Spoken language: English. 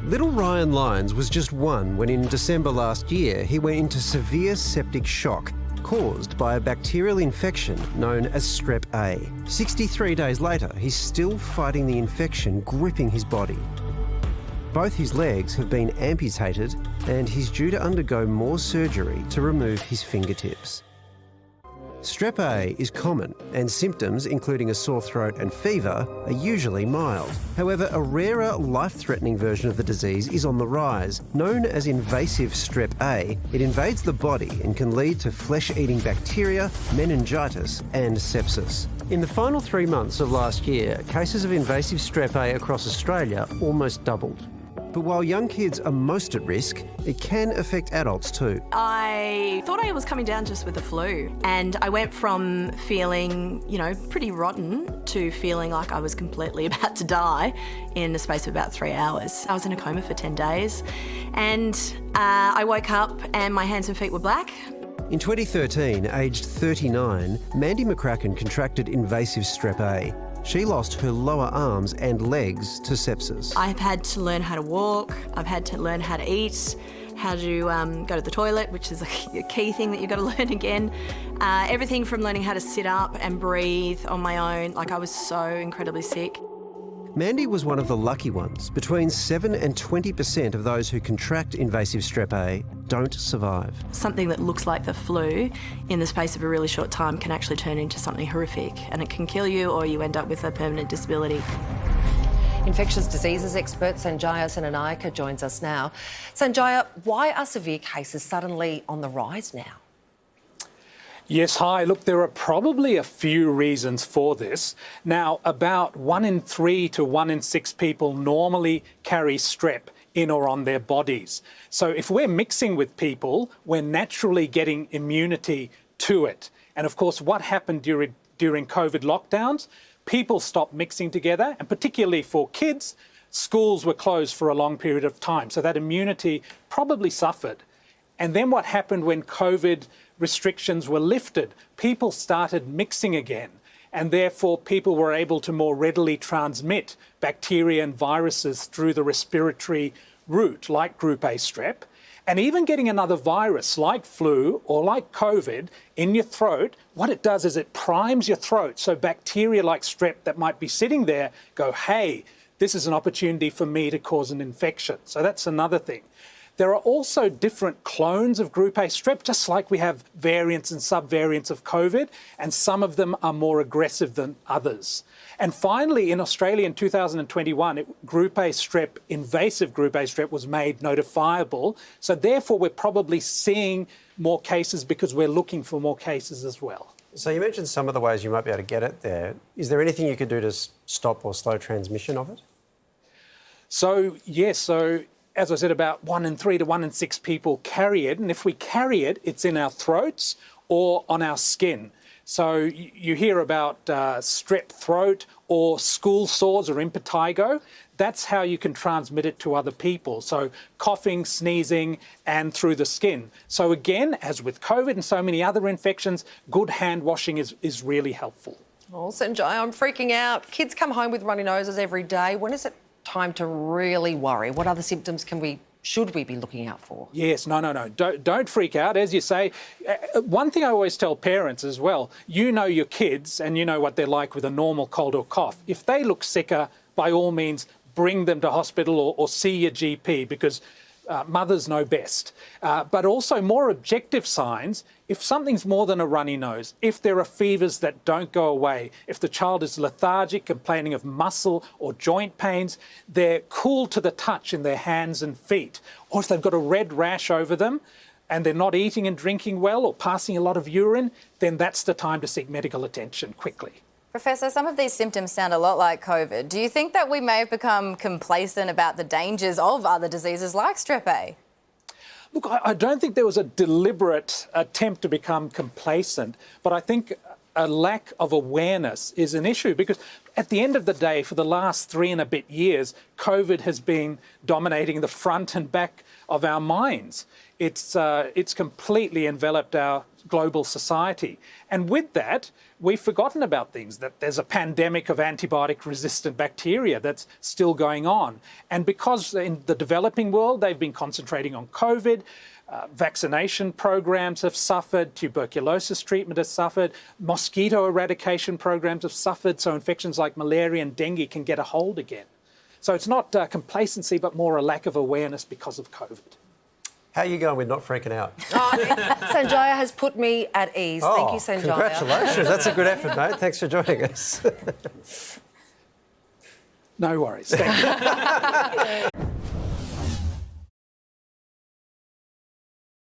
Little Ryan Lyons was just one when in December last year he went into severe septic shock caused by a bacterial infection known as Strep A. 63 days later, he's still fighting the infection gripping his body. Both his legs have been amputated and he's due to undergo more surgery to remove his fingertips. Strep A is common and symptoms, including a sore throat and fever, are usually mild. However, a rarer, life-threatening version of the disease is on the rise. Known as invasive Strep A, it invades the body and can lead to flesh-eating bacteria, meningitis and sepsis. In the final 3 months of last year, cases of invasive Strep A across Australia almost doubled. But while young kids are most at risk, it can affect adults too. I thought I was coming down just with the flu, and I went from feeling, pretty rotten to feeling like I was completely about to die in the space of about 3 hours. I was in a coma for 10 days, and I woke up and my hands and feet were black. In 2013, aged 39, Mandy McCracken contracted invasive Strep A. She lost her lower arms and legs to sepsis. I've had to learn how to walk, I've had to learn how to eat, how to go to the toilet, which is a key thing that you've got to learn again. Everything from learning how to sit up and breathe on my own. I was so incredibly sick. Mandy was one of the lucky ones. Between 7 and 20% of those who contract invasive Strep A don't survive. Something that looks like the flu in the space of a really short time can actually turn into something horrific, and it can kill you or you end up with a permanent disability. Infectious diseases expert Sanjaya Senanayake joins us now. Sanjaya, why are severe cases suddenly on the rise now? Yes, hi. Look, there are probably a few reasons for this. Now, about 1 in 3 to 1 in 6 people normally carry strep in or on their bodies. So if we're mixing with people, we're naturally getting immunity to it. And of course, what happened during COVID lockdowns? People stopped mixing together, and particularly for kids, schools were closed for a long period of time. So that immunity probably suffered. And then what happened when COVID restrictions were lifted? People started mixing again, and therefore people were able to more readily transmit bacteria and viruses through the respiratory route, like Group A strep. And even getting another virus like flu or like COVID in your throat, what it does is it primes your throat. So bacteria like strep that might be sitting there go, hey, this is an opportunity for me to cause an infection. So that's another thing. There are also different clones of Group A strep, just like we have variants and subvariants of COVID, and some of them are more aggressive than others. And finally, in Australia in 2021, Group A strep, invasive Group A strep, was made notifiable. So therefore, we're probably seeing more cases because we're looking for more cases as well. So you mentioned some of the ways you might be able to get it there. Is there anything you could do to stop or slow transmission of it? So, yes, as I said, about 1 in 3 to 1 in 6 people carry it. And if we carry it, it's in our throats or on our skin. So you hear about strep throat or school sores or impetigo. That's how you can transmit it to other people. So coughing, sneezing, and through the skin. So again, as with COVID and so many other infections, good hand washing is really helpful. Oh, Sanjay, I'm freaking out. Kids come home with runny noses every day. When is it time to really worry? What other symptoms should we be looking out for? Yes, no. Don't freak out. As you say, one thing I always tell parents as well, you know your kids and you know what they're like with a normal cold or cough. If they look sicker, by all means, bring them to hospital or see your GP, because mothers know best. But also more objective signs, if something's more than a runny nose, if there are fevers that don't go away, if the child is lethargic, complaining of muscle or joint pains, they're cool to the touch in their hands and feet, or if they've got a red rash over them and they're not eating and drinking well or passing a lot of urine, then that's the time to seek medical attention quickly. Professor, some of these symptoms sound a lot like COVID. Do you think that we may have become complacent about the dangers of other diseases like Strep A? Look, I don't think there was a deliberate attempt to become complacent, but I think a lack of awareness is an issue, because at the end of the day, for the last 3 and a bit years, COVID has been dominating the front and back of our minds. It's completely enveloped our global society. And with that, we've forgotten about things, that there's a pandemic of antibiotic-resistant bacteria that's still going on. And because in the developing world, they've been concentrating on COVID, vaccination programs have suffered, tuberculosis treatment has suffered, mosquito eradication programs have suffered, so infections like malaria and dengue can get a hold again. So it's not complacency, but more a lack of awareness because of COVID. How are you going with not freaking out? Sanjaya has put me at ease. Thank you, Sanjaya. Congratulations. That's a good effort, mate. Thanks for joining us. No worries. Thank you.